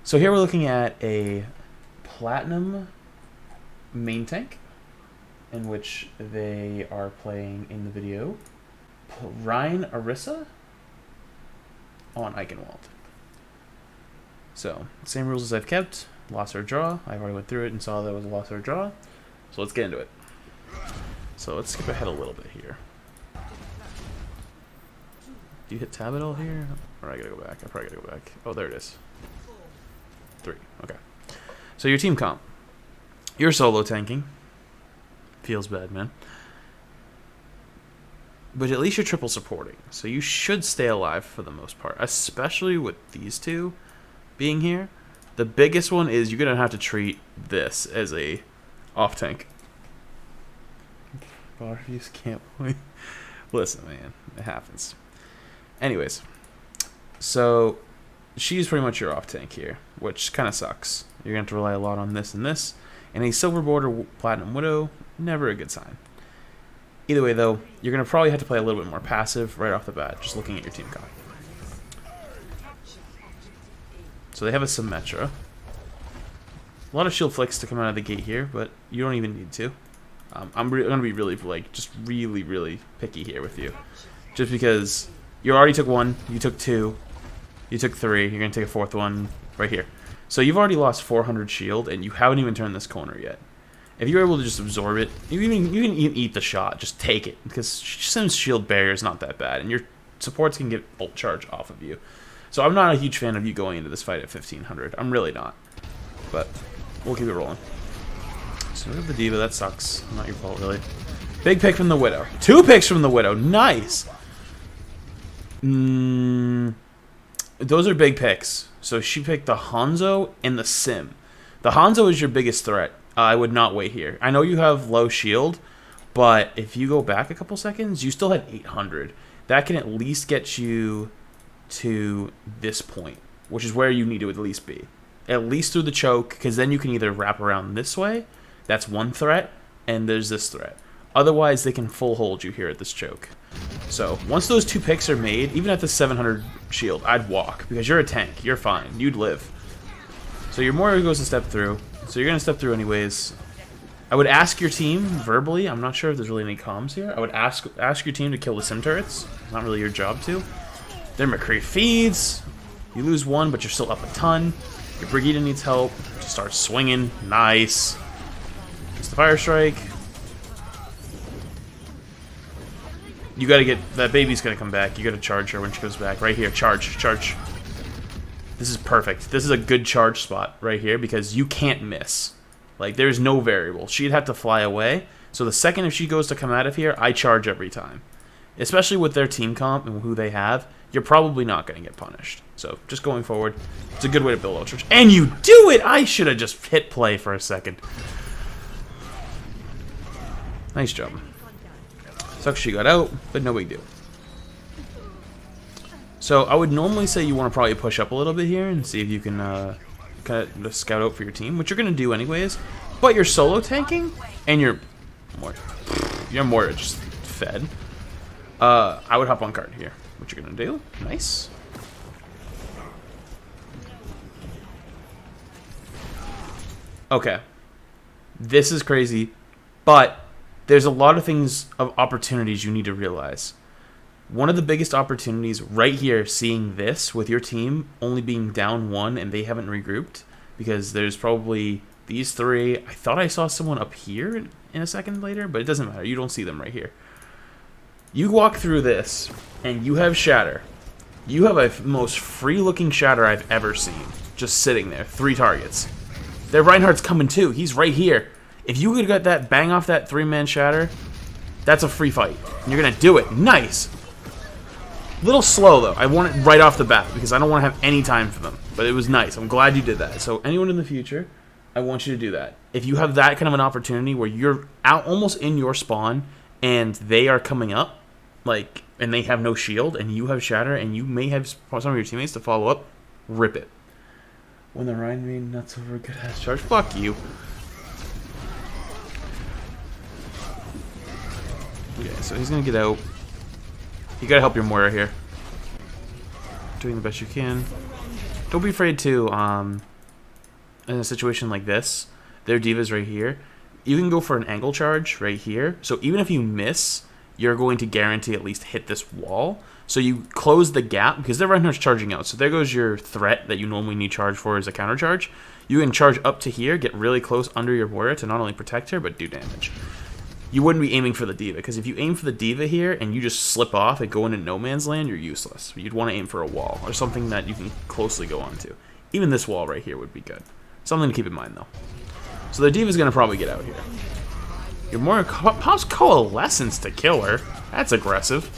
So here we're looking at a platinum main tank, in which they are playing in the video Rein Orisa on Eichenwald. So, same rules as I've kept. Loss or draw. I already went through it and saw that it was a loss or a draw. So let's get into it. So let's skip ahead a little bit here. Do you hit tab at all here? Or I gotta go back. I probably gotta go back. Oh, there it is. 3. Okay. So your team comp. You're solo tanking. Feels bad, man. But at least you're triple supporting. So you should stay alive for the most part. Especially with these two being here. The biggest one is you're going to have to treat this as a off tank. Barbies can't wait. Listen, man. It happens. Anyways. So she's pretty much your off tank here, which kind of sucks. You're going to have to rely a lot on this and this. And a silver border platinum widow, never a good sign. Either way, though, you're going to probably have to play a little bit more passive right off the bat, just looking at your team comp. So they have a Symmetra. A lot of shield flicks to come out of the gate here, but you don't even need to. I'm going to be really, really picky here with you. Just because you already took 1, you took 2, you took 3, you're going to take a 4th one right here. So you've already lost 400 shield, and you haven't even turned this corner yet. If you're able to just absorb it, you can even eat the shot. Just take it, because Sim's shield barrier is not that bad, and your supports can get ult charge off of you. So I'm not a huge fan of you going into this fight at 1500. I'm really not. But we'll keep it rolling. So we have the D.Va. That sucks. Not your fault, really. Big pick from the Widow. 2 picks from the Widow. Nice. Those are big picks. So she picked the Hanzo and the Sim. The Hanzo is your biggest threat. I would not wait here. I know you have low shield, but if you go back a couple seconds, you still had 800. That can at least get you to this point, which is where you need to at least be. At least through the choke, because then you can either wrap around this way, that's one threat, and there's this threat. Otherwise, they can full hold you here at this choke. So, once those 2 picks are made, even at the 700 shield, I'd walk, because you're a tank. You're fine. You'd live. So your Moira goes to step through. So you're going to step through anyways. I would ask your team verbally. I'm not sure if there's really any comms here. I would ask your team to kill the Sim turrets. It's not really your job to. Then McCree feeds. You lose 1, but you're still up a ton. Your Brigida needs help. Just start swinging. Nice. It's the Fire Strike. You got to get... That baby's going to come back. You got to charge her when she goes back. Right here. Charge. Charge. This is perfect. This is a good charge spot right here because you can't miss. Like, there's no variable. She'd have to fly away. So the second if she goes to come out of here, I charge every time. Especially with their team comp and who they have, you're probably not going to get punished. So just going forward, it's a good way to build ultra. And you do it! I should have just hit play for a second. Nice job. Sucks she got out, but no big deal. So I would normally say you want to probably push up a little bit here and see if you can kind of scout out for your team, which you're going to do anyways. But you're solo tanking, and you're more just fed. I would hop on card here. What you're going to do? Nice. Okay. This is crazy, but there's a lot of things of opportunities you need to realize. One of the biggest opportunities right here, seeing this with your team only being down 1 and they haven't regrouped, because there's probably these 3. I thought I saw someone up here in a second later, but it doesn't matter. You don't see them right here. You walk through this, and you have Shatter. You have a most free-looking Shatter I've ever seen, just sitting there. 3 targets. Their Reinhardt's coming too. He's right here. If you could get that bang off that 3-man Shatter, that's a free fight. And you're going to do it. Nice. Little slow, though. I want it right off the bat because I don't want to have any time for them. But it was nice. I'm glad you did that. So anyone in the future, I want you to do that. If you have that kind of an opportunity where you're out almost in your spawn and they are coming up, like, and they have no shield and you have Shatter and you may have some of your teammates to follow up, rip it. When the Rein made nuts over a good ass charge, fuck you. Okay, so he's gonna get out. You gotta help your Moira here. Doing the best you can. Don't be afraid to in a situation like this, their Diva's right here, you can go for an angle charge right here. So even if you miss, you're going to guarantee at least hit this wall. So you close the gap because their Reinhardt's charging out. So there goes your threat that you normally need charge for as a counter charge. You can charge up to here, get really close under your Moira to not only protect her, but do damage. You wouldn't be aiming for the Diva, because if you aim for the Diva here and you just slip off and go into no man's land, you're useless. You'd want to aim for a wall or something that you can closely go onto. Even this wall right here would be good. Something to keep in mind, though. So the Diva's going to probably get out here. Your Moira pops Coalescence to kill her. That's aggressive.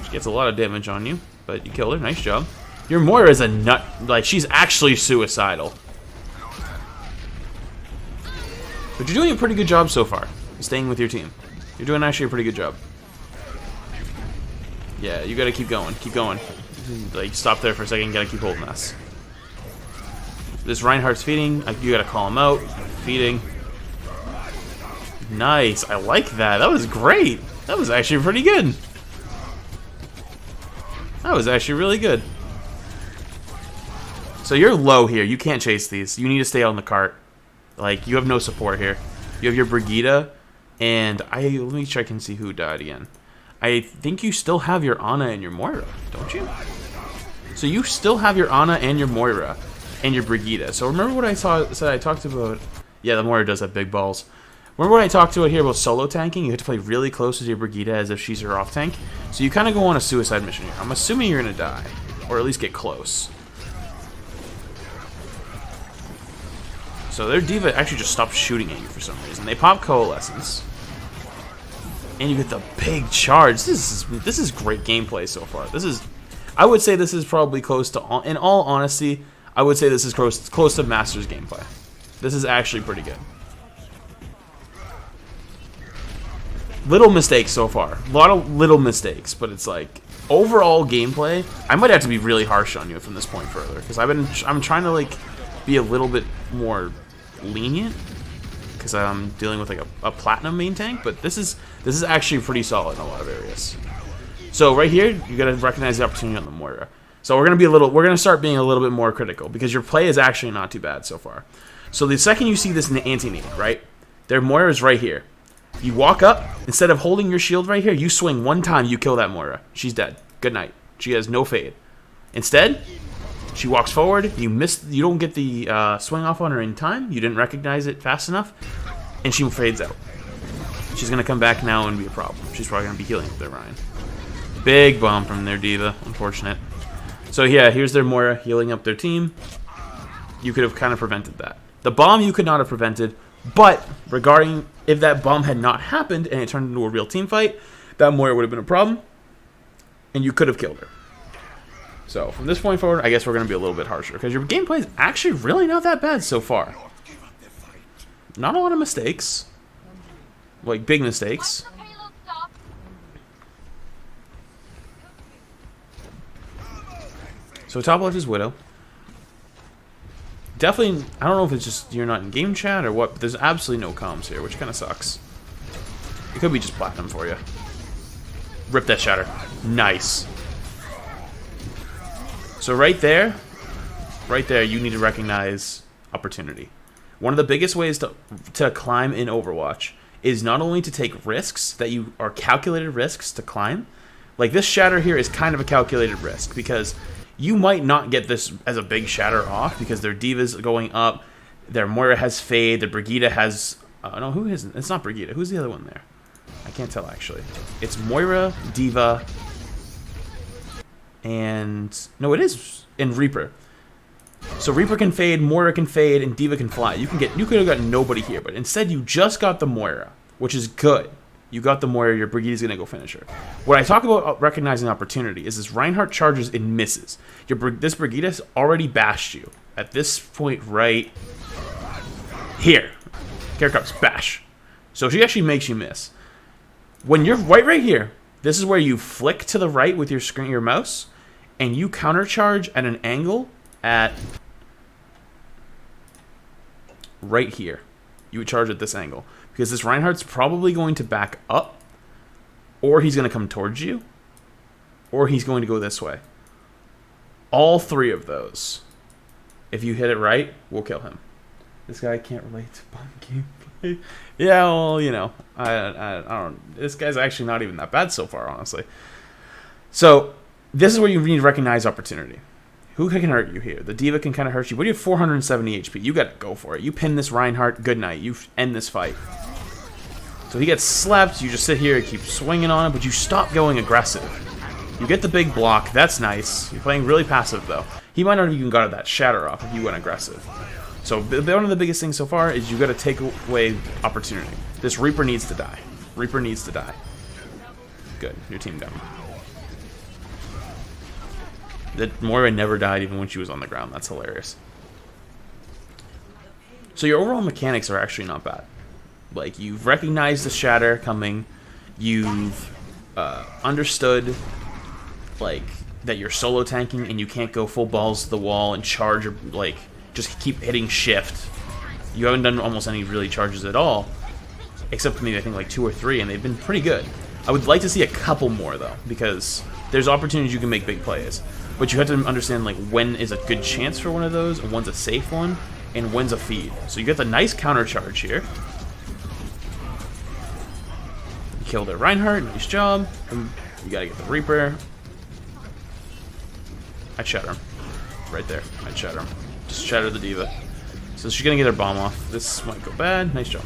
She gets a lot of damage on you, but you killed her. Nice job. Your Moira is a nut. Like, she's actually suicidal. But you're doing a pretty good job so far, staying with your team. You're doing actually a pretty good job. Yeah, you gotta keep going. Keep going. Like, stop there for a second. You gotta keep holding this. This Reinhardt's feeding. You gotta call him out. Feeding. Nice. I like that. That was great. That was actually pretty good. That was actually really good. So you're low here. You can't chase these. You need to stay on the cart. Like, you have no support here. You have your Brigitte, and let me check and see who died again. I think you still have your Ana and your Moira, don't you? So you still have your Ana and your Moira and your Brigitte. So remember what I said I talked about? Yeah, the Moira does have big balls. Remember what I talked about here about solo tanking? You have to play really close to your Brigitte as if she's your off tank. So you kind of go on a suicide mission here. I'm assuming you're going to die, or at least get close. So their Diva actually just stopped shooting at you for some reason. They pop Coalescence. And you get the big charge. This is great gameplay so far. I would say this is probably close to, in all honesty, I would say this is close to Masters gameplay. This is actually pretty good. Little mistakes so far. A lot of little mistakes, but it's like, overall gameplay, I might have to be really harsh on you from this point further, because I'm trying to like be a little bit more lenient because I'm dealing with like a platinum main tank, but this is actually pretty solid in a lot of areas. So right here, you got to recognize the opportunity on the Moira. So we're gonna start being a little bit more critical because your play is actually not too bad so far. So the second you see this anti-nade, right, their Moira is right here. You walk up, instead of holding your shield right here, you swing one time, you kill that Moira. She's dead. Good night. She has no fade. Instead, she walks forward, you don't get the swing off on her in time, you didn't recognize it fast enough, and she fades out. She's going to come back now and be a problem. She's probably going to be healing with their Rein. Big bomb from their Diva, unfortunate. So yeah, here's their Moira healing up their team. You could have kind of prevented that. The bomb you could not have prevented, but regarding if that bomb had not happened and it turned into a real team fight, that Moira would have been a problem, and you could have killed her. So, from this point forward, I guess we're going to be a little bit harsher, because your gameplay is actually really not that bad so far. Not a lot of mistakes. Like, big mistakes. So, top left is Widow. Definitely, I don't know if it's just you're not in game chat or what, but there's absolutely no comms here, which kind of sucks. It could be just platinum for you. Rip that shatter. Nice. So right there, you need to recognize opportunity. One of the biggest ways to climb in Overwatch is not only to take risks that you are calculated risks to climb. Like this shatter here is kind of a calculated risk because you might not get this as a big shatter off because their Diva's going up, their Moira has fade, their Brigitte has no, who isn't? It's not Brigitte. Who's the other one there? I can't tell actually. It's Moira, Diva, and no, it is in Reaper. So Reaper can fade, Moira can fade, and Diva can fly. You could have got nobody here, but instead you just got the Moira, which is good. You got the Moira, your Brigitte's gonna go finish her. What I talk about recognizing opportunity is this Reinhardt charges and misses. This Brigitte has already bashed you at this point right here. Here comes bash. So she actually makes you miss. When you're right here, this is where you flick to the right with your screen, your mouse, and you countercharge at an angle at right here. You would charge at this angle because this Reinhardt's probably going to back up, or he's going to come towards you, or he's going to go this way. All three of those If you hit it right, we'll kill him. This guy can't relate to bum gameplay. Yeah, well, you know, I don't. This guy's actually not even that bad so far, honestly. So this is where you need to recognize opportunity. Who can hurt you here? The D.Va can kind of hurt you. But you have 470 HP. You got to go for it. You pin this Reinhardt. Good night. You end this fight. So he gets slapped. You just sit here and keep swinging on him, but you stop going aggressive. You get the big block. That's nice. You're playing really passive, though. He might not have even got that shatter off if you went aggressive. So one of the biggest things so far is you got to take away opportunity. This Reaper needs to die. Reaper needs to die. Good. Your team got him. That Moira never died even when she was on the ground. That's hilarious. So your overall mechanics are actually not bad. Like, you've recognized the shatter coming. You've understood, like, that you're solo tanking and you can't go full balls to the wall and charge or, like, just keep hitting shift. You haven't done almost any really charges at all. Except maybe, I think, like 2 or 3, and they've been pretty good. I would like to see a couple more, though, because there's opportunities you can make big plays. But you have to understand, like, when is a good chance for one of those, and when's a safe one, and when's a feed. So you get the nice counter charge here. You killed it, Reinhardt. Nice job. And you gotta get the Reaper. I'd shatter him. Right there. I'd shatter him. Just shatter the D.Va. So she's gonna get her bomb off. This might go bad. Nice job.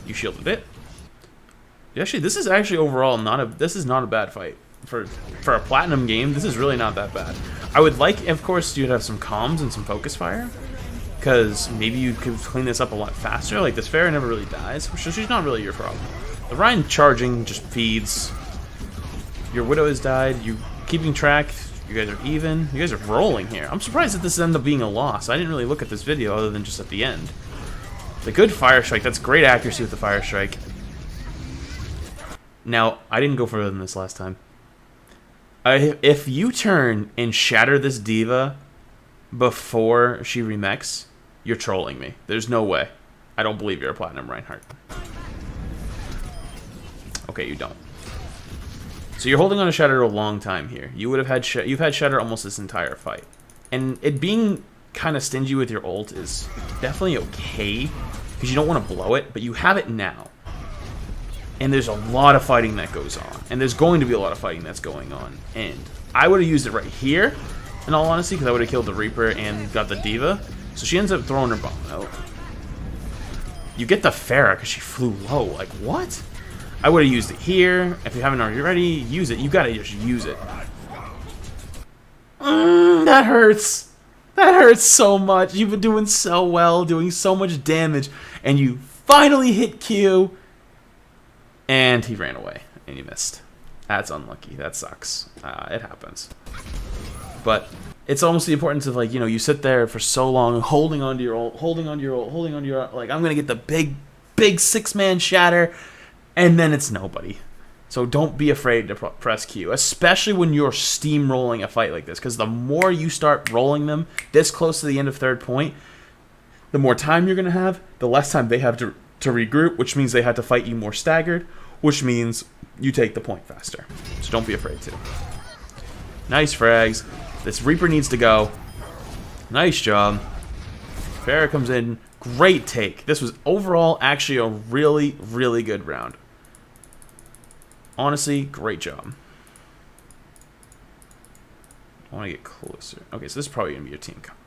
You shielded it. Actually, this is actually overall not a. This is not a bad fight. For a platinum game, this is really not that bad. I would like, of course, you'd have some comms and some focus fire, because maybe you could clean this up a lot faster. Like, this Pharah never really dies, so she's not really your problem. The Rein charging just feeds. Your Widow has died. You keeping track. You guys are even. You guys are rolling here. I'm surprised that this ended up being a loss. I didn't really look at this video other than just at the end. The good Fire Strike. That's great accuracy with the Fire Strike. Now, I didn't go further than this last time. If you turn and shatter this D.Va before she remechs, you're trolling me. There's no way. I don't believe you're a platinum Reinhardt. Okay, you don't. So you're holding on to shatter a long time here. You would have had you've had shatter almost this entire fight, and it being kind of stingy with your ult is definitely okay because you don't want to blow it, but you have it now. And there's a lot of fighting that goes on. And there's going to be a lot of fighting that's going on. And I would have used it right here, in all honesty, because I would have killed the Reaper and got the D.Va. So she ends up throwing her bomb out. You get the Pharah because she flew low. Like, what? I would have used it here. If you haven't already use it. You gotta just use it. That hurts. That hurts so much. You've been doing so well, doing so much damage. And you finally hit Q. And he ran away, and you missed. That's unlucky. That sucks. It happens. But it's almost the importance of, like, you know, you sit there for so long, holding onto your ult, holding onto your ult, holding onto your ult. Like, I'm going to get the big 6-man shatter, and then it's nobody. So don't be afraid to press Q, especially when you're steamrolling a fight like this, because the more you start rolling them this close to the end of third point, the more time you're going to have, the less time they have to regroup, which means they had to fight you more staggered, which means you take the point faster. So don't be afraid to. Nice frags. This Reaper needs to go. Nice job. Pharah comes in. Great take. This was overall actually a really, really good round. Honestly, great job. I want to get closer. Okay, so this is probably going to be your team comp.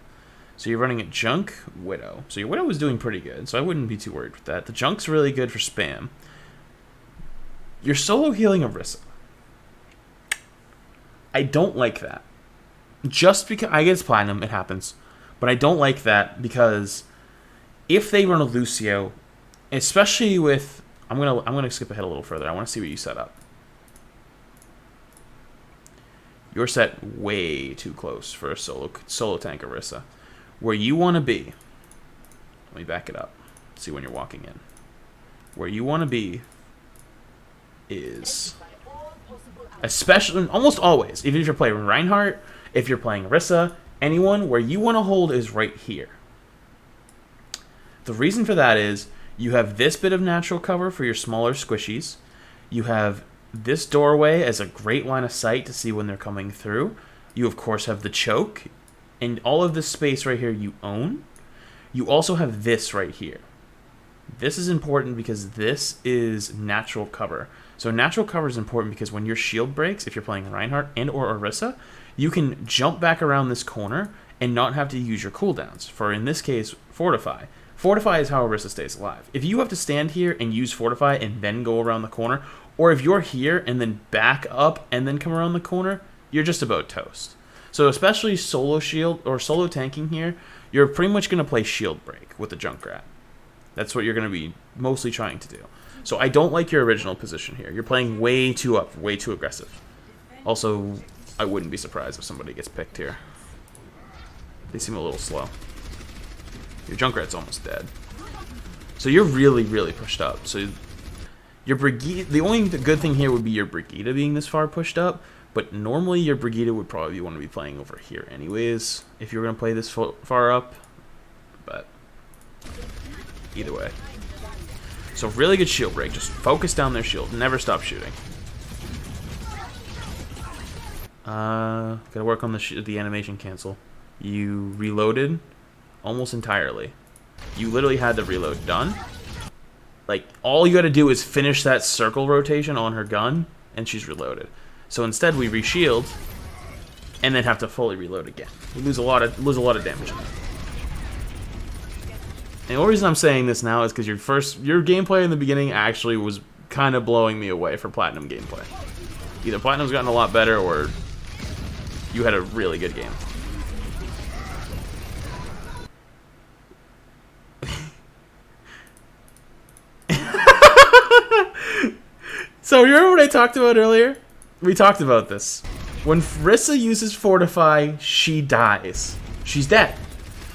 So you're running a Junk, Widow. So your Widow was doing pretty good, so I wouldn't be too worried with that. The Junk's really good for spam. You're solo healing Orisa. I don't like that. Just because I get it's platinum, it happens. But I don't like that because if they run a Lucio, especially with I'm gonna skip ahead a little further. I want to see what you set up. You're set way too close for a solo tank Orisa. Where you want to be, let me back it up, see when you're walking in. Where you want to be is, especially, almost always, even if you're playing Reinhardt, if you're playing Orisa, anyone, where you want to hold is right here. The reason for that is, you have this bit of natural cover for your smaller squishies, you have this doorway as a great line of sight to see when they're coming through, you of course have the choke, and all of this space right here you own. You also have this right here. This is important because this is natural cover. So natural cover is important because when your shield breaks, if you're playing Reinhardt and or Orisa, you can jump back around this corner and not have to use your cooldowns. For, in this case, fortify. Fortify is how Orisa stays alive. If you have to stand here and use fortify and then go around the corner, or if you're here and then back up and then come around the corner, you're just about toast. So especially solo shield or solo tanking here, you're pretty much going to play shield break with the Junkrat. That's what you're going to be mostly trying to do. So I don't like your original position here. You're playing way too up, way too aggressive. Also, I wouldn't be surprised if somebody gets picked here. They seem a little slow. Your Junkrat's almost dead. So you're really, really pushed up. So your Brigitte, the only good thing here would be your Brigitte being this far pushed up. But normally your Brigitte would probably want to be playing over here anyways, if you're going to play this far up. But either way. So really good shield break. Just focus down their shield. Never stop shooting. Gotta work on the animation cancel. You reloaded almost entirely. You literally had the reload done. Like, all you gotta do is finish that circle rotation on her gun, and she's reloaded. So instead we reshield, and then have to fully reload again. You lose a lot of damage in that. And the only reason I'm saying this now is because your gameplay in the beginning actually was kind of blowing me away for Platinum gameplay. Either Platinum's gotten a lot better, or you had a really good game. So you remember what I talked about earlier? We talked about this. When Orisa uses Fortify, she dies. She's dead.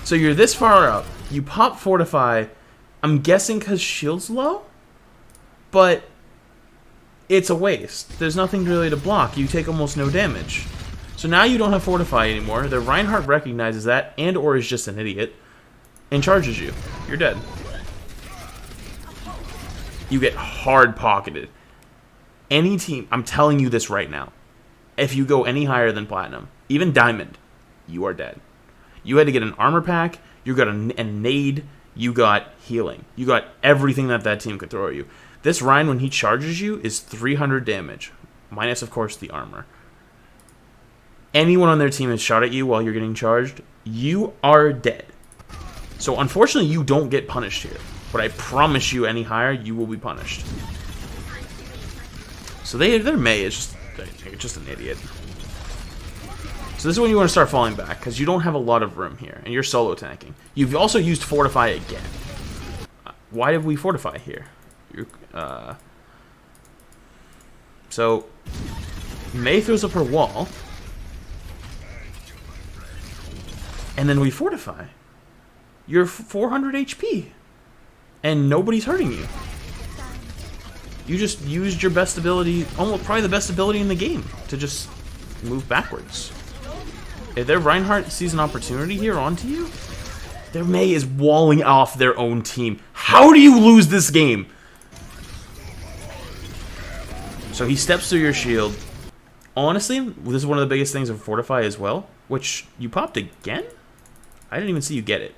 So you're this far up. You pop Fortify. I'm guessing because shield's low? But it's a waste. There's nothing really to block. You take almost no damage. So now you don't have Fortify anymore. The Reinhardt recognizes that, and or is just an idiot, and charges you. You're dead. You get hard pocketed. Any team, I'm telling you this right now, if you go any higher than Platinum, even Diamond, you are dead. You had to get an armor pack, you got a nade, you got healing. You got everything that team could throw at you. This Rein, when he charges you, is 300 damage, minus, of course, the armor. Anyone on their team has shot at you while you're getting charged, you are dead. So, unfortunately, you don't get punished here. But I promise you, any higher, you will be punished. So their Mei is just an idiot. So this is when you want to start falling back, because you don't have a lot of room here, and you're solo tanking. You've also used Fortify again. Why did we Fortify here? So Mei throws up her wall, and then we Fortify. You're 400 HP, and nobody's hurting you. You just used your best ability, almost probably the best ability in the game, to just move backwards. If their Reinhardt sees an opportunity here onto you, their Mei is walling off their own team. How do you lose this game? So he steps through your shield. Honestly, this is one of the biggest things of Fortify as well, which you popped again? I didn't even see you get it.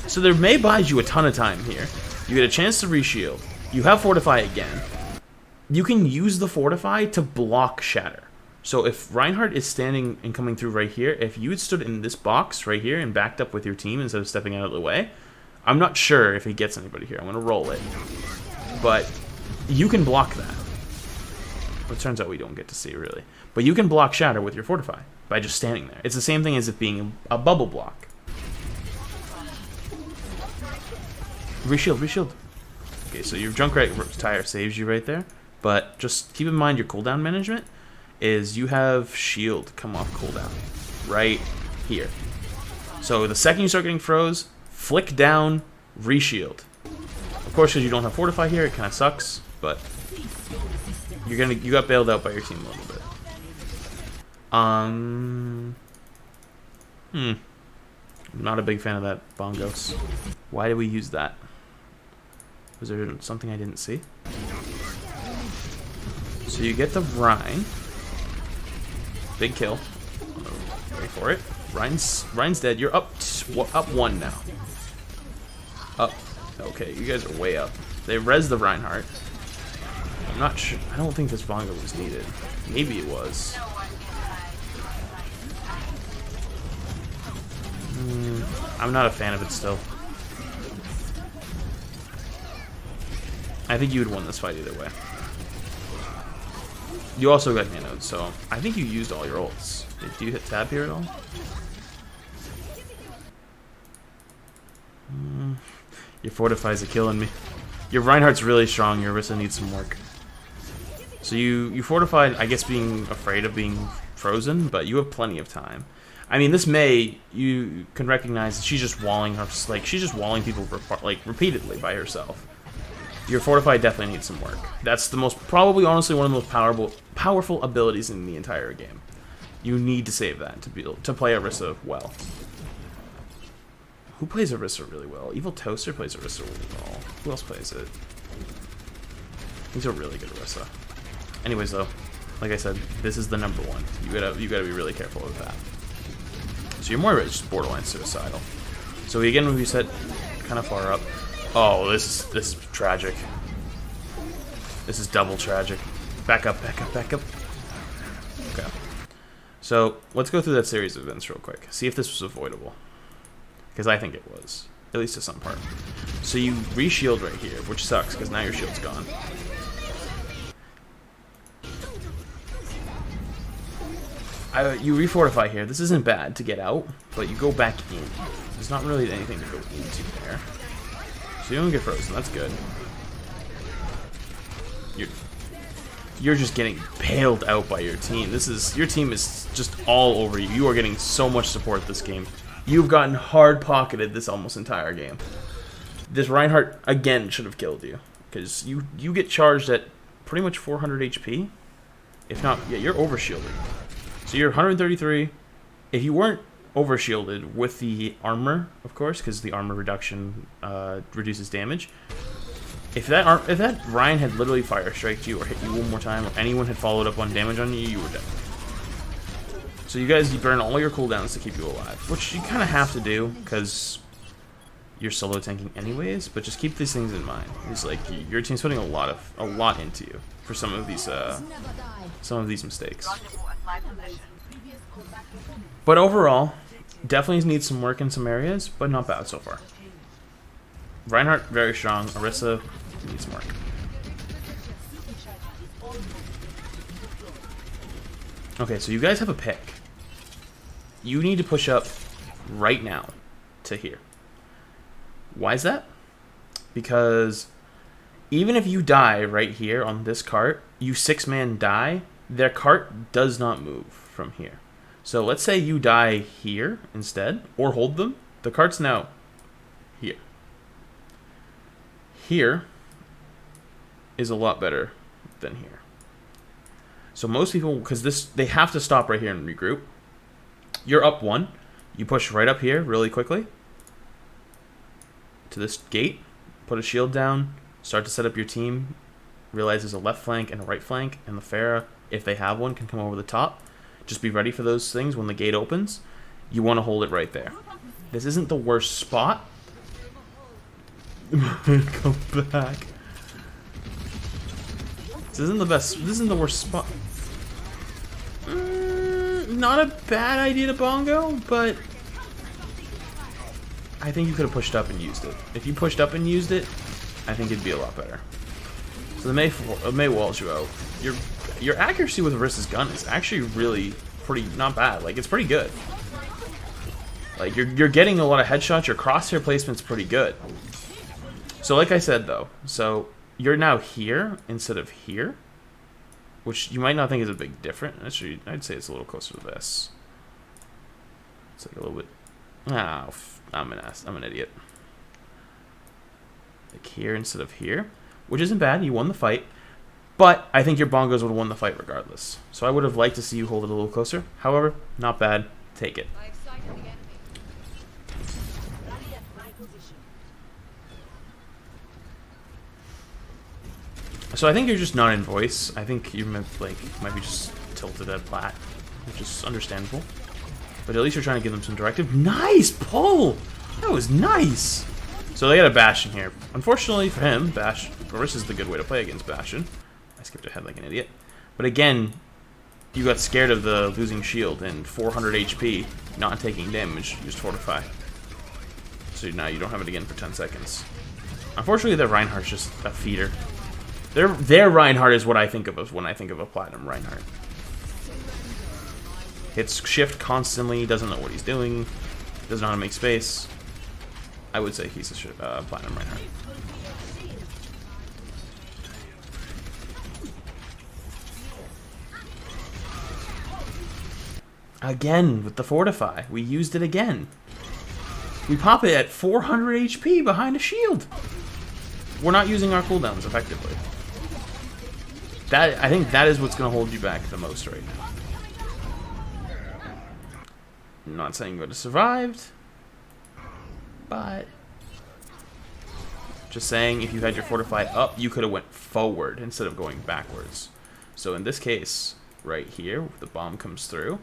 So their Mei buys you a ton of time here. You get a chance to reshield. You have Fortify again. You can use the Fortify to block Shatter. So if Reinhardt is standing and coming through right here, if you had stood in this box right here and backed up with your team instead of stepping out of the way, I'm not sure if he gets anybody here. I'm going to roll it. But you can block that. It turns out we don't get to see, really. But you can block Shatter with your Fortify by just standing there. It's the same thing as it being a bubble block. Reshield, reshield. Okay, so your Junkrat tire saves you right there. But just keep in mind your cooldown management is you have shield come off cooldown right here. So the second you start getting froze, flick down, reshield. Of course, because you don't have Fortify here, it kind of sucks, but you got bailed out by your team a little bit. I'm not a big fan of that bongos. Why did we use that? Was there something I didn't see? So you get the Rein. Big kill. Wait for it. Rein's dead. You're up one now. Up. Okay, you guys are way up. They res the Reinhardt. I'm not sure. I don't think this bongo was needed. Maybe it was. I'm not a fan of it still. I think you would win this fight either way. You also got nanoed, so I think you used all your ults. Do you hit tab here at all? Your fortifies are killing me. Your Reinhardt's really strong. Your Orisa needs some work. So you fortified, I guess, being afraid of being frozen, but you have plenty of time. I mean, this Mei, you can recognize that she's just walling her, like she's just walling people repeatedly by herself. Your fortify definitely needs some work. That's the most, probably, honestly, one of the most powerful abilities in the entire game. You need to save that to be able to play Orisa well. Who plays Orisa really well? Evil Toaster plays Orisa really well. Who else plays it? He's a really good Orisa. Anyways, though, like I said, this is the number one. You gotta be really careful with that. So you're more just borderline suicidal. So again, when we set kind of far up. Oh, this is tragic. This is double tragic. Back up, back up, back up. Okay. So let's go through that series of events real quick. See if this was avoidable. Because I think it was. At least to some part. So you re-shield right here, which sucks because now your shield's gone. You refortify here. This isn't bad to get out, but you go back in. There's not really anything to go into there. So you don't get frozen. That's good. You're just getting paled out by your team. Your team is just all over you. You are getting so much support this game. You've gotten hard pocketed this almost entire game. This Reinhardt again should have killed you because you get charged at pretty much 400 HP. If not, yeah, you're overshielded. So you're 133. If you weren't overshielded with the armor, of course, because the armor reduction reduces damage. If that Rein had literally fire striked you or hit you one more time, or anyone had followed up on damage on you, you were dead. So you burn all your cooldowns to keep you alive, which you kind of have to do because you're solo tanking anyways. But just keep these things in mind. It's like your team's putting a lot into you for some of these mistakes. But overall, definitely needs some work in some areas, but not bad so far. Reinhardt, very strong. Orisa needs some work. Okay, so you guys have a pick. You need to push up right now to here. Why is that? Because even if you die right here on this cart, you 6-man die, their cart does not move from here. So let's say you die here instead, or hold them. The cart's now here. Here is a lot better than here. So most people, because they have to stop right here and regroup. You're up one. You push right up here really quickly to this gate. Put a shield down. Start to set up your team. Realize there's a left flank and a right flank, and the Pharah, if they have one, can come over the top. Just be ready for those things when the gate opens. You want to hold it right there. This isn't the worst spot. Come back. This isn't the best. This isn't the worst spot. Not a bad idea to bongo, but I think you could have pushed up and used it. If you pushed up and used it, I think it'd be a lot better. So the Mei walls you out. Your accuracy with Orisa's gun is actually really not bad. Like, it's pretty good. Like, you're getting a lot of headshots. Your crosshair placement's pretty good. So like I said though, so you're now here instead of here, which you might not think is a big difference. Actually, I'd say it's a little closer to this. It's like a little bit. I'm an idiot. Like here instead of here, which isn't bad. You won the fight. But I think your bongos would have won the fight regardless. So I would have liked to see you hold it a little closer. However, not bad. Take it. So I think you're just not in voice. I think you might be just tilted at plat, which is understandable. But at least you're trying to give them some directive. Nice pull! That was nice! So they got a Bastion here. Unfortunately for him, Orisa is the good way to play against Bastion. I skipped ahead like an idiot. But again, you got scared of the losing shield and 400 HP, not taking damage, used Fortify. So now you don't have it again for 10 seconds. Unfortunately, their Reinhardt's just a feeder. Their Reinhardt is what I think of when I think of a Platinum Reinhardt. Hits shift constantly, doesn't know what he's doing, doesn't know how to make space. I would say he's a Platinum Reinhardt. Again, with the Fortify. We used it again. We pop it at 400 HP behind a shield. We're not using our cooldowns effectively. I think that is what's going to hold you back the most right now. I'm not saying you would have survived, but just saying if you had your Fortify up, you could have went forward instead of going backwards. So in this case, right here, the bomb comes through.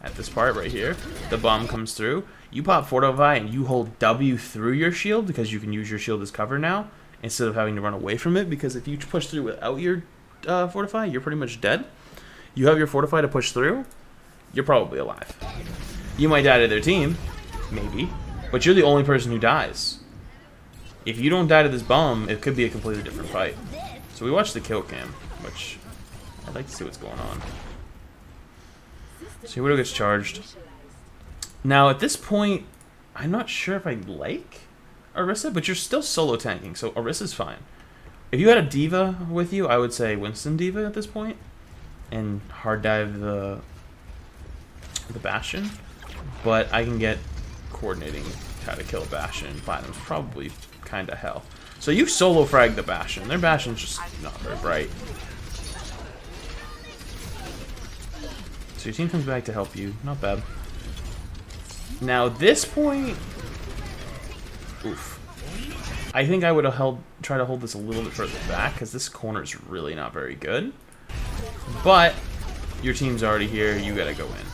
At this part right here, the bomb comes through. You pop Fortify and you hold W through your shield because you can use your shield as cover now instead of having to run away from it, because if you push through without your Fortify, you're pretty much dead. You have your Fortify to push through, you're probably alive. You might die to their team, maybe, but you're the only person who dies. If you don't die to this bomb, it could be a completely different fight. So we watched the kill cam, which I'd like to see what's going on. So Widow gets charged. Now at this point, I'm not sure if I like Orisa, but you're still solo tanking, so Orisa's fine. If you had a D.Va with you, I would say Winston D.Va at this point, and hard dive the Bastion. But I can get coordinating how to kill a Bastion. Platinum's probably kind of hell. So you solo frag the Bastion. Their Bastion's just not very bright. So your team comes back to help you. Not bad. Now this point, oof. I think I would have try to hold this a little bit further back because this corner is really not very good. But your team's already here. You gotta go in.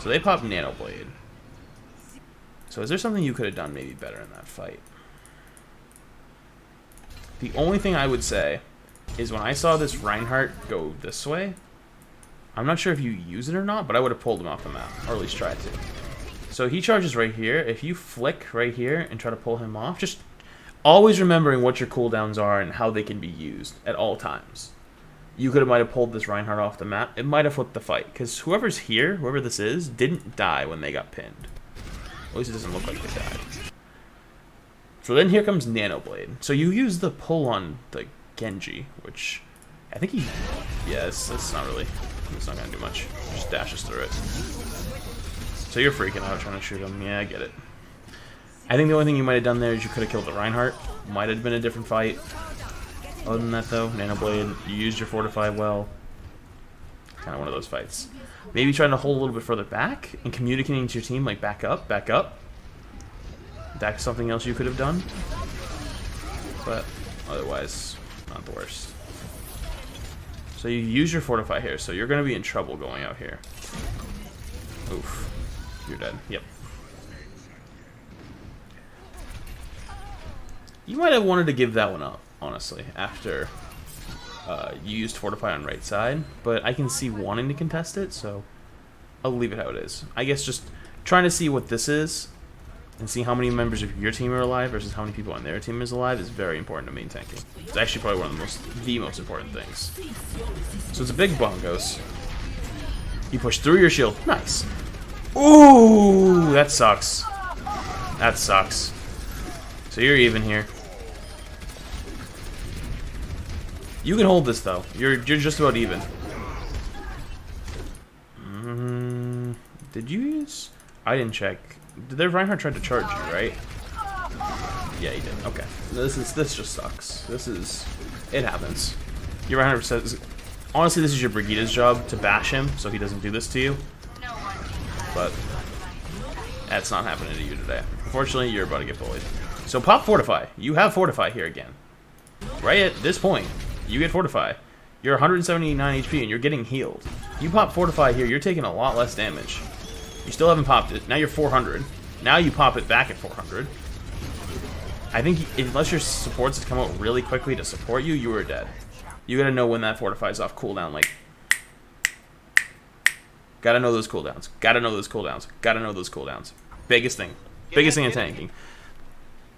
So they pop Nano Blade. So is there something you could have done maybe better in that fight? The only thing I would say is when I saw this Reinhardt go this way, I'm not sure if you use it or not, but I would have pulled him off the map, or at least tried to. So he charges right here. If you flick right here and try to pull him off, just always remembering what your cooldowns are and how they can be used at all times. You might have pulled this Reinhardt off the map. It might have flipped the fight, because whoever's here, whoever this is, didn't die when they got pinned. At least it doesn't look like they died. So then here comes Nano Blade. So you use the pull on the Genji, which I think it's not really, it's not going to do much. Just dashes through it. So you're freaking out trying to shoot him. Yeah, I get it. I think the only thing you might have done there is you could have killed the Reinhardt. Might have been a different fight. Other than that, though, Nano Blade, you used your Fortify well. Kind of one of those fights. Maybe trying to hold a little bit further back and communicating to your team, like, back up, back up. That's something else you could have done. But otherwise, not the worst. So you use your Fortify here, so you're going to be in trouble going out here. Oof. You're dead. Yep. You might have wanted to give that one up, honestly, after you used Fortify on right side, but I can see wanting to contest it, so I'll leave it how it is. I guess just trying to see what this is and see how many members of your team are alive versus how many people on their team is alive is very important to main tanking. It's actually probably one of the most important things. So it's a big bongos. You push through your shield. Nice. Ooh, that sucks. That sucks. So you're even here. You can hold this though. You're just about even. Did you use? I didn't check. Did their Reinhardt try to charge you, right? Yeah, he did. Okay. This just sucks. It happens. Your Reinhardt says, honestly, this is your Brigida's job to bash him so he doesn't do this to you. But that's not happening to you today. Unfortunately, you're about to get bullied. So pop Fortify. You have Fortify here again. Right at this point, you get Fortify. You're 179 HP and you're getting healed. You pop Fortify here, you're taking a lot less damage. You still haven't popped it. Now you're 400. Now you pop it back at 400. I think unless your supports come out really quickly to support you, you are dead. You gotta know when that Fortify's off cooldown. Like, gotta know those cooldowns. Gotta know those cooldowns. Gotta know those cooldowns. Biggest thing. Biggest thing in tanking.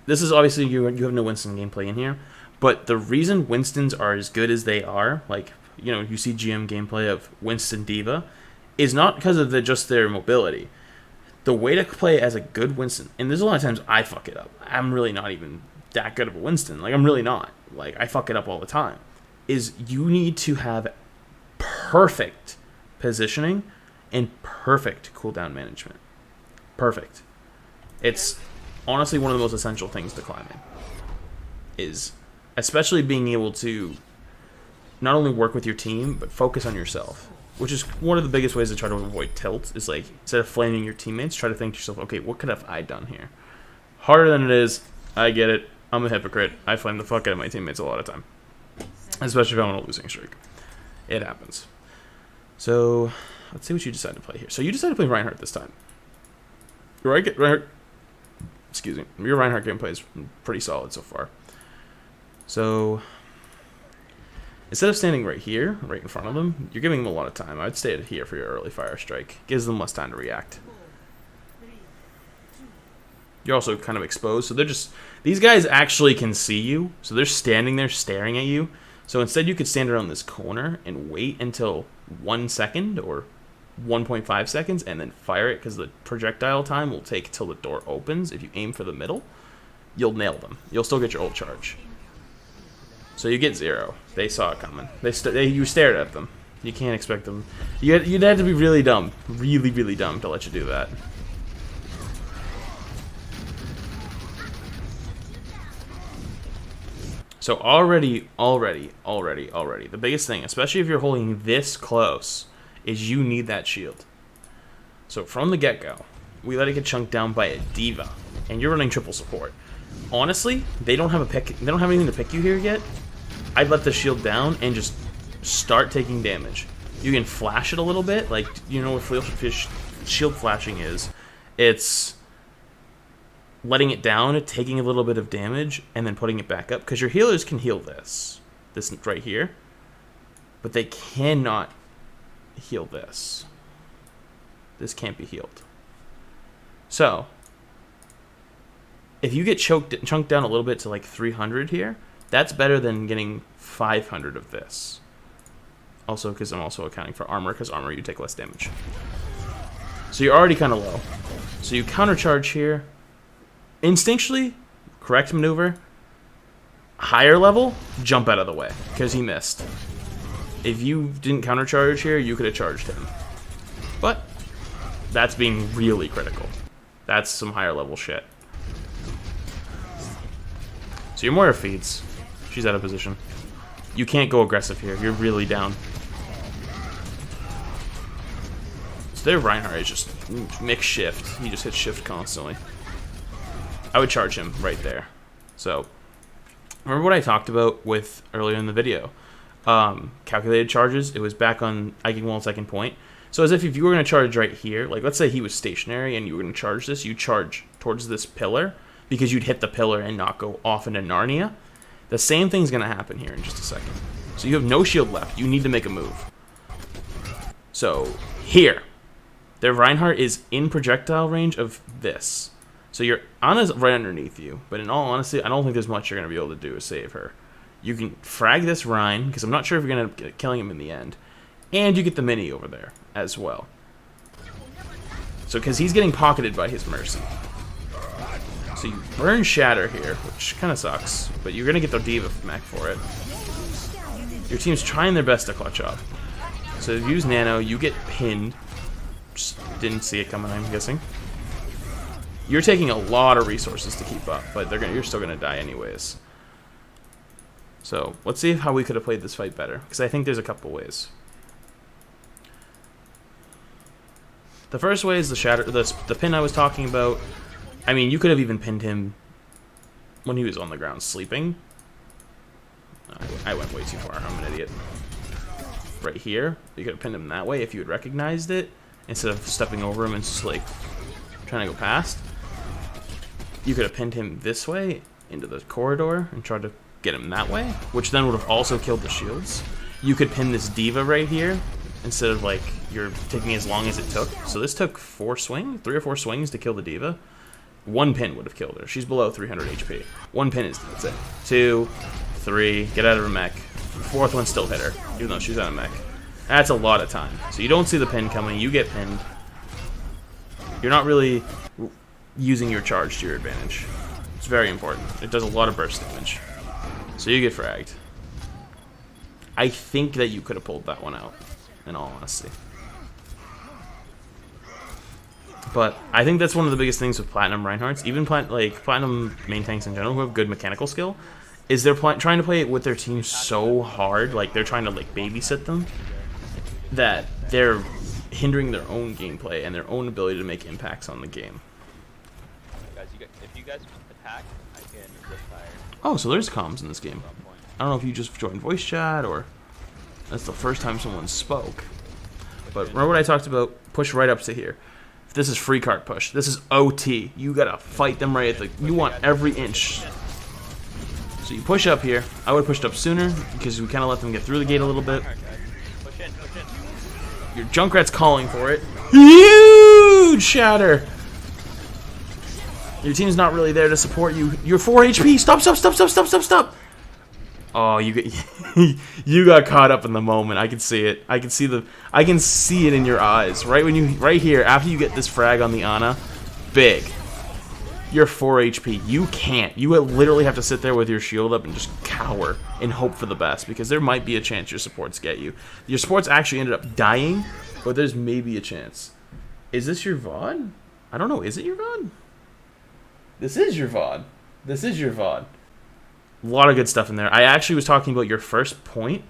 This is obviously, you have no Winston gameplay in here. But the reason Winstons are as good as they are, like, you know, you see GM gameplay of Winston Diva, is not because of just their mobility. The way to play as a good Winston, and there's a lot of times I fuck it up. I'm really not even that good of a Winston. Like, I'm really not. Like, I fuck it up all the time. Is you need to have perfect positioning and perfect cooldown management. Perfect. It's honestly one of the most essential things to climbing. Is especially being able to not only work with your team, but focus on yourself. Which is one of the biggest ways to try to avoid tilt, is like, instead of flaming your teammates, try to think to yourself, okay, what could have I done here? Harder than it is, I get it. I'm a hypocrite. I flame the fuck out of my teammates a lot of time. Especially if I'm on a losing streak. It happens. So, let's see what you decide to play here. So you decided to play Reinhardt this time. Reinhardt, excuse me. Your Reinhardt gameplay is pretty solid so far. So, instead of standing right here, right in front of them, you're giving them a lot of time. I'd stay here for your early fire strike. Gives them less time to react. You're also kind of exposed, so they're just... These guys actually can see you, so they're standing there staring at you. So instead you could stand around this corner and wait until 1 second or 1.5 seconds and then fire it, because the projectile time will take till the door opens. If you aim for the middle, you'll nail them. You'll still get your ult charge. So you get 0. They saw it coming. You stared at them. You can't expect them. You'd have to be really dumb. Really, really dumb to let you do that. So already, the biggest thing, especially if you're holding this close, is you need that shield. So from the get-go, we let it get chunked down by a diva, and you're running triple support. Honestly, they don't have anything to pick you here yet. I'd let the shield down and just start taking damage. You can flash it a little bit, like, you know what shield flashing is. It's letting it down, taking a little bit of damage, and then putting it back up. Because your healers can heal this right here, but they cannot heal this. This can't be healed. So, if you get chunked down a little bit to like 300 here, that's better than getting 500 of this. Also, because I'm also accounting for armor, because armor you take less damage. So you're already kind of low. So you countercharge here. Instinctually, correct maneuver. Higher level, jump out of the way, because he missed. If you didn't countercharge here, you could have charged him. But that's being really critical. That's some higher level shit. So your Moira feeds. She's out of position. You can't go aggressive here. You're really down. So their Reinhardt is just mix shift. He just hits shift constantly. I would charge him right there. So, remember what I talked about with earlier in the video? Calculated charges. It was back on Ike Wall's second point. So as if you were going to charge right here, like let's say he was stationary and you were going to charge this, you charge towards this pillar because you'd hit the pillar and not go off into Narnia. The same thing's going to happen here in just a second. So you have no shield left. You need to make a move. So here, their Reinhardt is in projectile range of this. So your Anna's right underneath you, but in all honesty, I don't think there's much you're going to be able to do to save her. You can frag this Rein, because I'm not sure if you're going to end up killing him in the end. And you get the mini over there as well. So, because he's getting pocketed by his Mercy. So you burn Shatter here, which kind of sucks, but you're going to get the Diva mech for it. Your team's trying their best to clutch up. So if you use Nano, you get pinned. Just didn't see it coming, I'm guessing. You're taking a lot of resources to keep up, but you're still going to die anyways. So, let's see how we could have played this fight better, because I think there's a couple ways. The first way is the shatter, the pin I was talking about. I mean, you could have even pinned him when he was on the ground sleeping. I went way too far. I'm an idiot. right here. You could have pinned him that way if you had recognized it, instead of stepping over him and just like trying to go past. You could have pinned him this way into the corridor and tried to get him that way, which then would have also killed the shields. You could pin this diva right here instead of like you're taking as long as it took. So this took 3 or 4 swings to kill the diva. 1 pin would have killed her. She's below 300 HP. 1 pin that's it. 2, 3, get out of her mech. 4th one still hit her, even though she's out of mech. That's a lot of time. So you don't see the pin coming, you get pinned. You're not really using your charge to your advantage. It's very important. It does a lot of burst damage. So you get fragged. I think that you could have pulled that one out, in all honesty. But I think that's one of the biggest things with Platinum Reinhardts, even Platinum main tanks in general who have good mechanical skill, is they're trying to play it with their team so hard, like they're trying to like babysit them, that they're hindering their own gameplay and their own ability to make impacts on the game. Guys, if you guys attack, I can zip fire. Oh, so there's comms in this game. I don't know if you just joined voice chat or that's the first time someone spoke. But remember what I talked about? Push right up to here. This is free cart push. This is OT. You gotta fight them right at the... You want every inch. So you push up here. I would have pushed up sooner because we kind of let them get through the gate a little bit. Your Junkrat's calling for it. Huge shatter. Your team's not really there to support you. You're 4 HP. Stop, stop, stop, stop, stop, stop, stop. Oh, you got caught up in the moment. I can see it. I can see it in your eyes. Right here, after you get this frag on the Ana, big. You're 4 HP. You can't. You literally have to sit there with your shield up and just cower and hope for the best, because there might be a chance your supports get you. Your supports actually ended up dying, but there's maybe a chance. Is this your VOD? I don't know. Is it your VOD? This is your VOD. This is your VOD. A lot of good stuff in there. I actually was talking about your first point.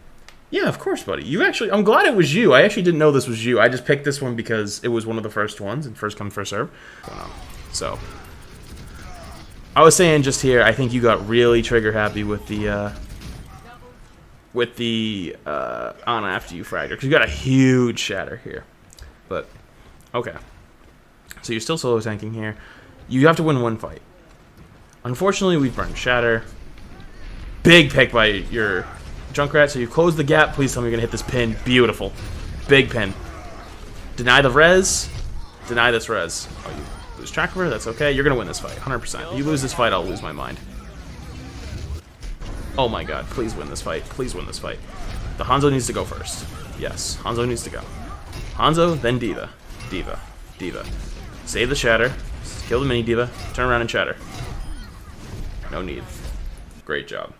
Yeah, of course, buddy. I'm glad it was you. I actually didn't know this was you. I just picked this one because it was one of the first ones, and first come, first serve. So, I was saying just here, I think you got really trigger happy with the Ana after you fragged her, because you got a huge shatter here. But, okay. So you're still solo tanking here. You have to win one fight. Unfortunately, we've burned shatter. Big pick by your Junkrat, so you close the gap. Please tell me you're going to hit this pin. Beautiful. Big pin. Deny the res. Deny this res. Oh, you lose track of her? That's okay. You're going to win this fight, 100%. You lose this fight, I'll lose my mind. Oh my god. Please win this fight. Please win this fight. The Hanzo needs to go first. Yes, Hanzo needs to go. Hanzo, then Diva. Diva. Diva. Save the shatter. Kill the mini Diva. Turn around and shatter. No need. Great job.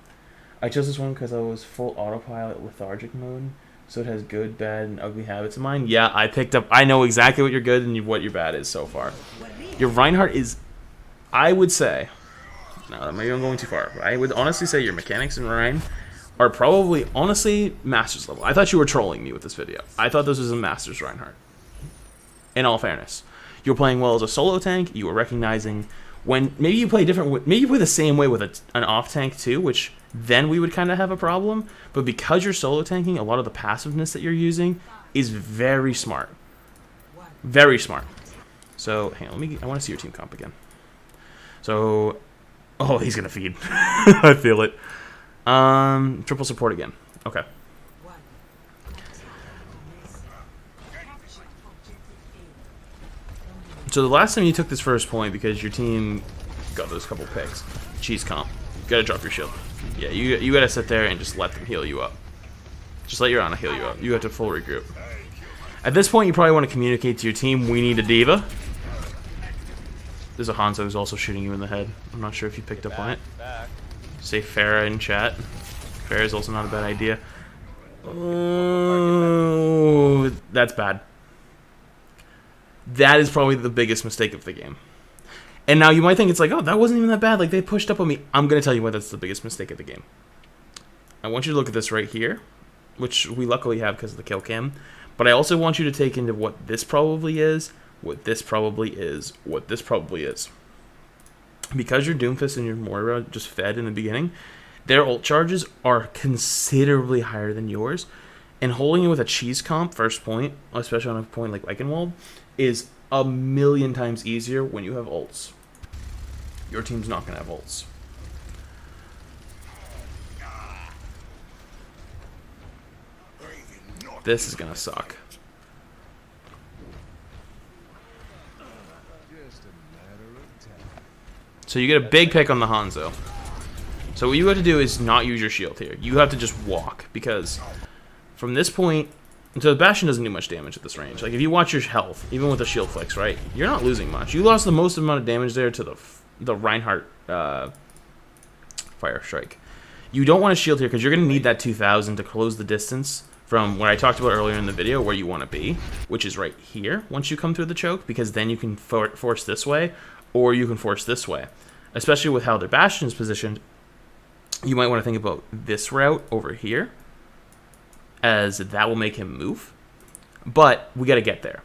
I chose this one because I was full autopilot lethargic mode, so it has good, bad, and ugly habits of mine. Yeah, I know exactly what your good and what your bad is so far. Your Reinhardt is, I would say, no, maybe I'm going too far, but I would honestly say your mechanics in Rein are probably, honestly, Masters level. I thought you were trolling me with this video. I thought this was a Masters Reinhardt. In all fairness. You were playing well as a solo tank, you were recognizing when, maybe you play different, maybe you play the same way with an off tank too, which then we would kind of have a problem. But because you're solo tanking, a lot of the passiveness that you're using is very smart. Very smart. So, hang on, I want to see your team comp again. So, oh, he's going to feed. I feel it. Triple support again. Okay. So the last time you took this first point, because your team got those couple picks, cheese comp. You gotta drop your shield. Yeah, you gotta sit there and just let them heal you up. Just let your Ana heal you up. You have to full regroup. At this point, you probably want to communicate to your team, we need a Diva. There's a Hanzo who's also shooting you in the head. I'm not sure if you picked up on it. Say Farah in chat. Farah is also not a bad idea. Oh, that's bad. That is probably the biggest mistake of the game. And now you might think it's like, oh, that wasn't even that bad. Like, they pushed up on me. I'm going to tell you why that's the biggest mistake of the game. I want you to look at this right here, which we luckily have because of the kill cam. But I also want you to take into what this probably is, what this probably is, what this probably is. Because your Doomfist and your Moira just fed in the beginning, their ult charges are considerably higher than yours. And holding it with a cheese comp first point, especially on a point like Eichenwald, is a million times easier when you have ults. Your team's not going to have ults. This is going to suck. So you get a big pick on the Hanzo. So what you have to do is not use your shield here. You have to just walk, because from this point, so the Bastion doesn't do much damage at this range. Like, if you watch your health, even with the shield flicks, right, you're not losing much. You lost the most amount of damage there to the Reinhardt Fire Strike. You don't want to shield here, because you're going to need that 2,000 to close the distance from what I talked about earlier in the video, where you want to be, which is right here once you come through the choke, because then you can force this way, or you can force this way. Especially with how their Bastion is positioned, you might want to think about this route over here, as that will make him move. But we got to get there.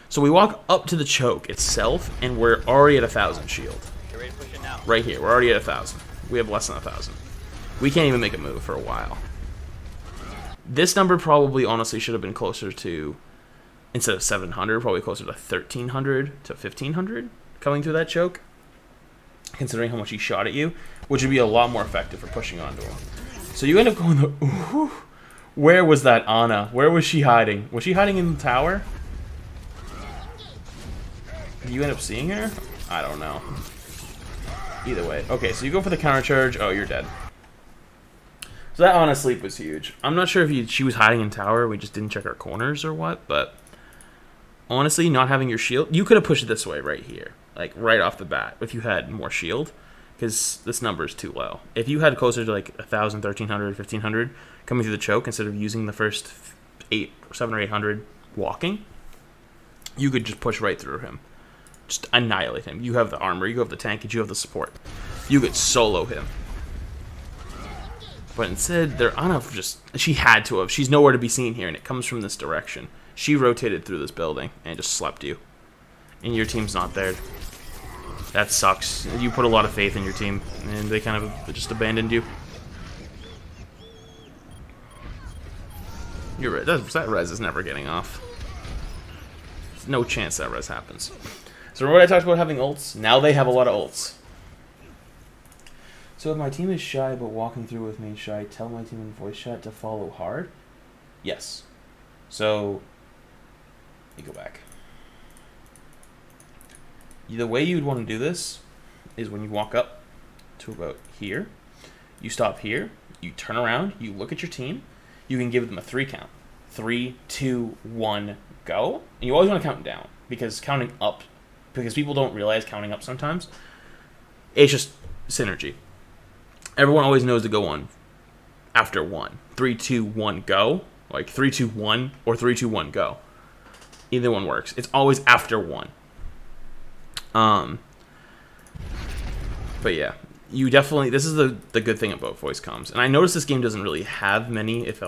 So we walk up to the choke itself, and we're already at 1,000 shield. Get ready to push it now. Right here, we're already at 1,000. We have less than 1,000. We can't even make a move for a while. This number probably, honestly, should have been closer to, instead of 700, probably closer to 1,300 to 1,500 coming through that choke, considering how much he shot at you, which would be a lot more effective for pushing onto him. So you end up going the... Ooh, where was that Ana? Where was she hiding? Was she hiding in the tower? Did you end up seeing her? I don't know. Either way. Okay, so you go for the counter charge. Oh, you're dead. So that Ana sleep was huge. I'm not sure if she was hiding in tower. We just didn't check our corners or what, but honestly, not having your shield... You could have pushed it this way right here. Like, right off the bat, if you had more shield, because this number is too low. If you had closer to, like, 1,000, 1,300, 1,500 coming through the choke, instead of using the first 7 or 800 walking, you could just push right through him. Just annihilate him. You have the armor, you have the tank, and you have the support. You could solo him. But instead, they're on a just... She had to have. She's nowhere to be seen here, and it comes from this direction. She rotated through this building and just slept you. And your team's not there. That sucks. You put a lot of faith in your team, and they kind of just abandoned you. You're right. That res is never getting off. There's no chance that res happens. So remember what I talked about having ults? Now they have a lot of ults. So if my team is shy but walking through with me, should I tell my team in voice chat to follow hard? Yes. So, let me go back. The way you'd want to do this is when you walk up to about here, you stop here, you turn around, you look at your team, you can give them a 3 count. 3, 2, 1, go. And you always want to count down, because counting up, because people don't realize counting up sometimes, it's just synergy. Everyone always knows to go on after 1. 3, 2, 1, go. Like 3, 2, 1 or 3, 2, 1, go. Either one works. It's always after 1. But yeah, you definitely... This is the good thing about voice comms. And I noticed this game doesn't really have many, if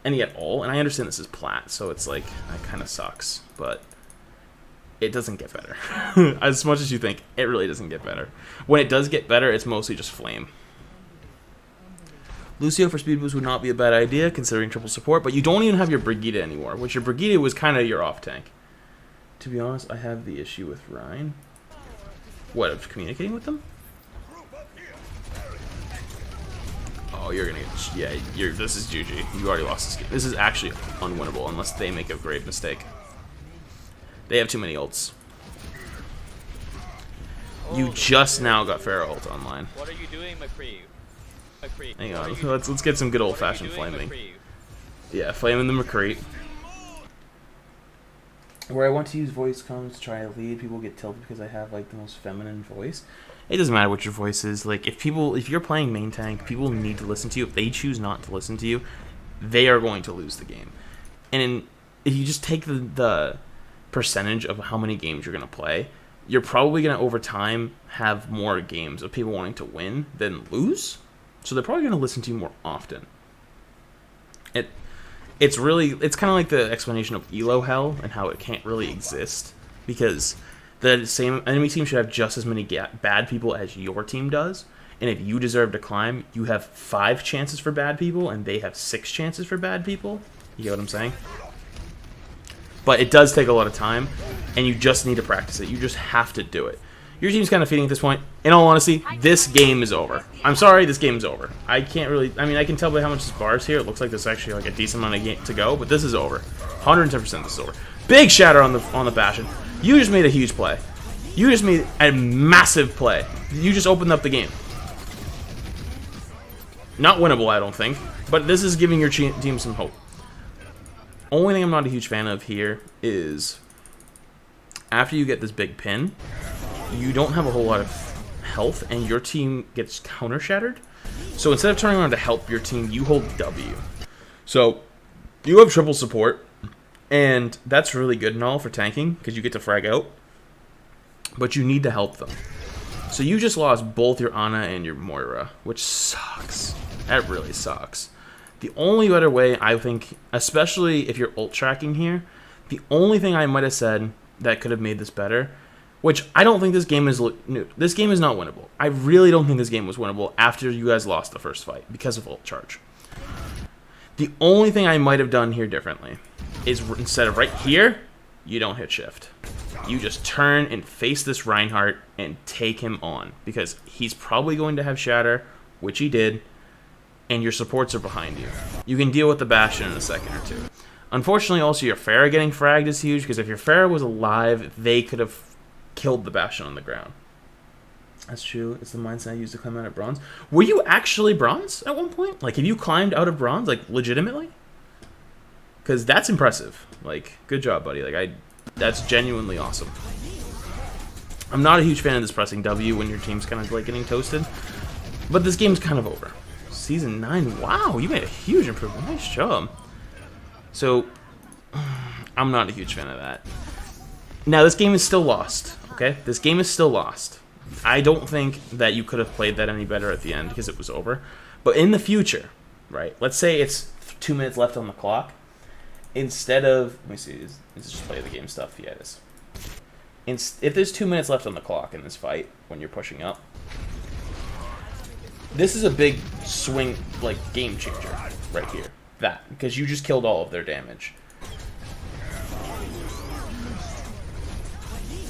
any at all. And I understand this is plat, so it's like, that kind of sucks. But it doesn't get better. As much as you think, it really doesn't get better. When it does get better, it's mostly just flame. Lucio for speed boost would not be a bad idea, considering triple support, but you don't even have your Brigitte anymore, which your Brigitte was kind of your off-tank. To be honest, I have the issue with Rein. What, of communicating with them? Oh, you're gonna get... Yeah, this is GG. You already lost this game. This is actually unwinnable, unless they make a grave mistake. They have too many ults. You just now got Pharah ult online. What are you doing, McCree? Hang on, let's get some good old-fashioned flaming. Yeah, flaming the McCree. Where I want to use voice comms to try to lead, people get tilted because I have like the most feminine voice. It doesn't matter what your voice is. Like if you're playing main tank, people need to listen to you. If they choose not to listen to you, they are going to lose the game. And if you just take the percentage of how many games you're going to play, you're probably going to over time have more games of people wanting to win than lose. So they're probably going to listen to you more often. It's kind of like the explanation of Elo Hell and how it can't really exist, because the same enemy team should have just as many bad people as your team does, and if you deserve to climb, you have 5 chances for bad people and they have 6 chances for bad people. You get what I'm saying? But it does take a lot of time, and you just need to practice it. You just have to do it. Your team's kind of feeding at this point. In all honesty, this game is over. I'm sorry, this game's over. I can't really... I mean, I can tell by how much this bar's here. It looks like there's actually like a decent amount of game to go, but this is over. 110% this is over. Big shatter on the Bastion. You just made a huge play. You just made a massive play. You just opened up the game. Not winnable, I don't think, but this is giving your team some hope. Only thing I'm not a huge fan of here is after you get this big pin, you don't have a whole lot of health, and your team gets counter-shattered. So instead of turning around to help your team, you hold W. So you have triple support, and that's really good and all for tanking, because you get to frag out. But you need to help them. So you just lost both your Ana and your Moira, which sucks. That really sucks. The only better way, I think, especially if you're ult tracking here, the only thing I might have said that could have made this better, which I don't think this game is new. This game is not winnable. I really don't think this game was winnable after you guys lost the first fight because of ult charge. The only thing I might have done here differently is instead of right here, you don't hit shift. You just turn and face this Reinhardt and take him on, because he's probably going to have shatter, which he did, and your supports are behind you. You can deal with the Bastion in a second or two. Unfortunately, also, your Pharah getting fragged is huge, because if your Pharah was alive, they could have killed the Bastion on the ground. That's true. It's the mindset I used to climb out of bronze. Were you actually bronze at one point? Like, have you climbed out of bronze, like, legitimately? Because that's impressive. Like, good job, buddy. Like, that's genuinely awesome. I'm not a huge fan of this pressing W when your team's kind of like getting toasted, but this game's kind of over. Season 9, wow, you made a huge improvement. Nice job. So, I'm not a huge fan of that. Now, this game is still lost, okay? This game is still lost. I don't think that you could have played that any better at the end because it was over. But in the future, right, let's say it's 2 minutes left on the clock. Instead of, let me see, is this just play the game stuff? Yeah, it is. If there's 2 minutes left on the clock in this fight, when you're pushing up, this is a big swing, like, game changer right here. That, because you just killed all of their damage.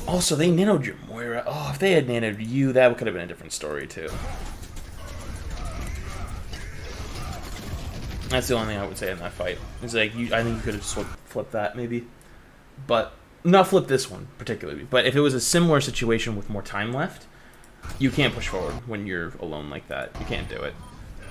Also, they nanoed your Moira. Oh, if they had nanoed you, that could have been a different story, too. That's the only thing I would say in that fight. It's like, I think you could have flipped that, maybe. But, not flip this one, particularly. But if it was a similar situation with more time left, you can't push forward when you're alone like that. You can't do it.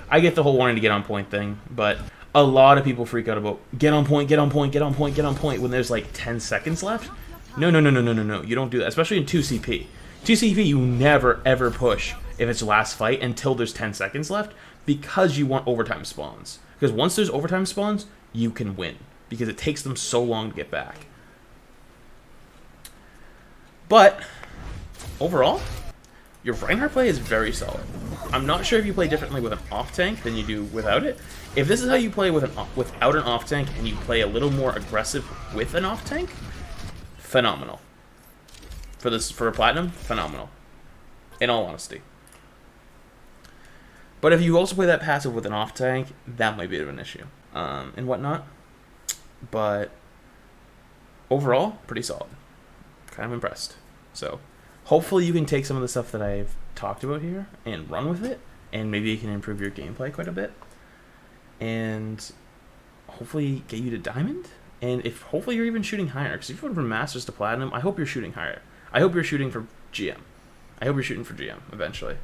I get the whole wanting to get on point thing, but a lot of people freak out about get on point, get on point, get on point, get on point when there's like 10 seconds left. No. You don't do that, especially in 2CP. 2CP, you never, ever push if it's last fight until there's 10 seconds left because you want overtime spawns. Because once there's overtime spawns, you can win because it takes them so long to get back. But, overall, your Reinhardt play is very solid. I'm not sure if you play differently with an off-tank than you do without it. If this is how you play with without an off-tank and you play a little more aggressive with an off-tank, phenomenal. For a Platinum, phenomenal. In all honesty. But if you also play that passive with an off-tank, that might be a bit of an issue. And whatnot. But, overall, pretty solid. Kind of impressed. So, hopefully you can take some of the stuff that I've talked about here and run with it, and maybe you can improve your gameplay quite a bit, and hopefully get you to Diamond, and if hopefully you're even shooting higher, because if you went from Masters to Platinum, I hope you're shooting higher. I hope you're shooting for GM. I hope you're shooting for GM eventually.